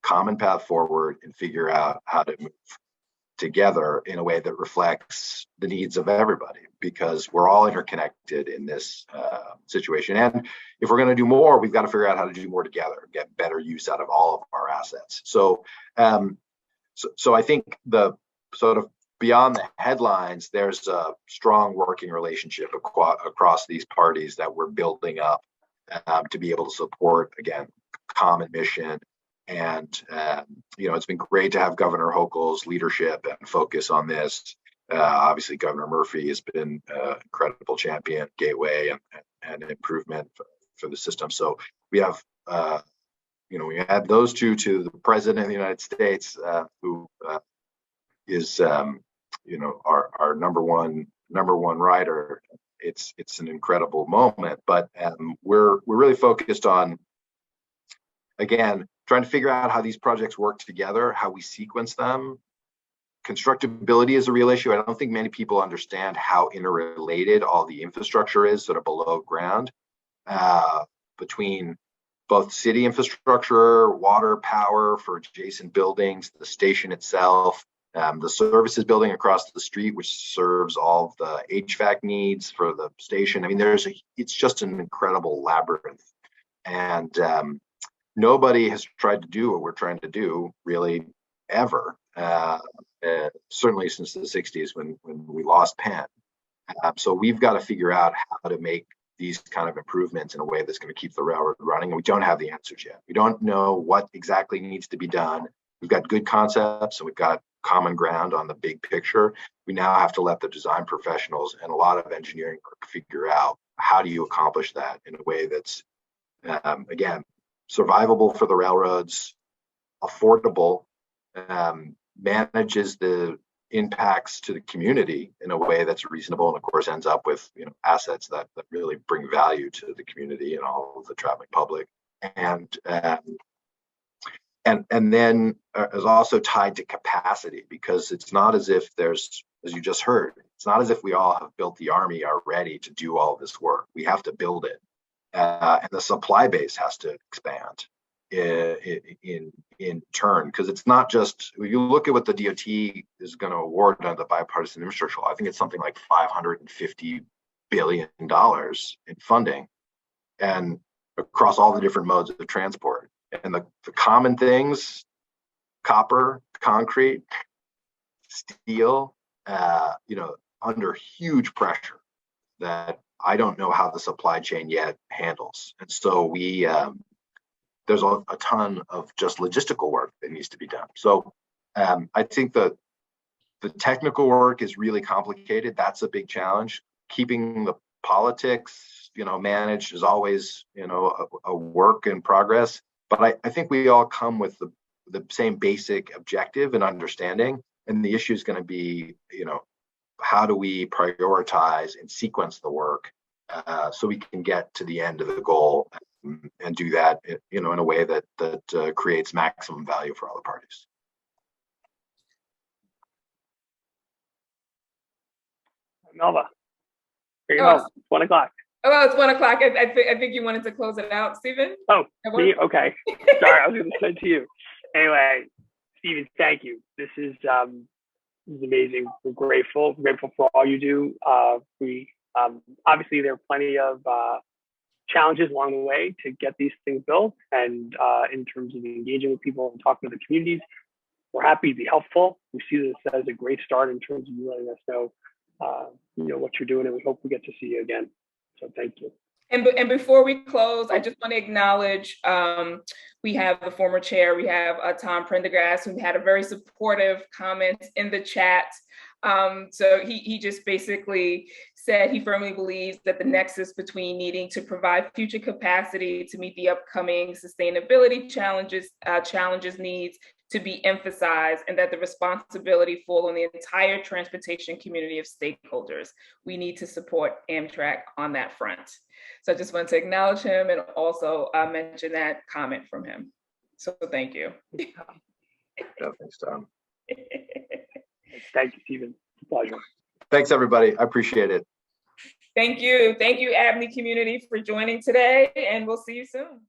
common path forward and figure out how to move together in a way that reflects the needs of everybody, because we're all interconnected in this situation. And if we're going to do more, we've got to figure out how to do more together, get better use out of all of our assets. So I think the sort of beyond the headlines, there's a strong working relationship across these parties that we're building up to be able to support, again, common mission. And, it's been great to have Governor Hochul's leadership and focus on this. Obviously, Governor Murphy has been an incredible champion, gateway, and improvement for the system. So we have, we add those two to the President of the United States, who is, our number one rider. It's an incredible moment, but we're really focused on, again, trying to figure out how these projects work together, how we sequence them. Constructability is a real issue. I don't think many people understand how interrelated all the infrastructure is sort of below ground, between both city infrastructure, water, power for adjacent buildings, the station itself, the services building across the street, which serves all of the HVAC needs for the station. It's just an incredible labyrinth. And nobody has tried to do what we're trying to do really ever, certainly since the 60s when we lost Penn. So we've got to figure out how to make these kind of improvements in a way that's going to keep the railroad running. And we don't have the answers yet. We don't know what exactly needs to be done. We've got good concepts and we've got common ground on the big picture. We now have to let the design professionals and a lot of engineering work figure out how do you accomplish that in a way that's, again, survivable for the railroads, affordable, manages the impacts to the community in a way that's reasonable, and of course ends up with assets that really bring value to the community and all of the traveling public, and then is also tied to capacity, because it's not as if there's, as you just heard, it's not as if we all have built the army are ready to do all this work. We have to build it. And the supply base has to expand in turn, because it's not just, if you look at what the DOT is going to award under the bipartisan infrastructure law, I think it's something like $550 billion in funding, and across all the different modes of transport. And the common things, copper, concrete, steel, under huge pressure that I don't know how the supply chain yet handles. And so there's a ton of just logistical work that needs to be done. So I think the technical work is really complicated. That's a big challenge. Keeping the politics, managed is always, a work in progress. But I think we all come with the same basic objective and understanding. And the issue is going to be, how do we prioritize and sequence the work so we can get to the end of the goal and do that, in a way that creates maximum value for all the parties. Melva, here you go. 1 o'clock. Oh, it's 1 o'clock. I think you wanted to close it out, Stephen. Oh, me? Okay. Sorry, I was going to send to you. Anyway, Stephen, thank you. This is amazing. We're grateful for all you do. We obviously there are plenty of challenges along the way to get these things built, and in terms of engaging with people and talking to the communities, we're happy to be helpful. We see this as a great start in terms of you letting us know what you're doing, and we hope we get to see you again. So thank you. And before we close, I just want to acknowledge we have the former chair, we have Tom Prendergast, who had a very supportive comment in the chat. So he just basically said he firmly believes that the nexus between needing to provide future capacity to meet the upcoming sustainability challenges needs to be emphasized, and that the responsibility falls on the entire transportation community of stakeholders. We need to support Amtrak on that front. So I just want to acknowledge him and also mention that comment from him. So thank you. Yeah, thanks, Tom. Thank you, Stephen. It's a pleasure. Thanks, everybody. I appreciate it. Thank you. Thank you, ABNY community, for joining today, and we'll see you soon.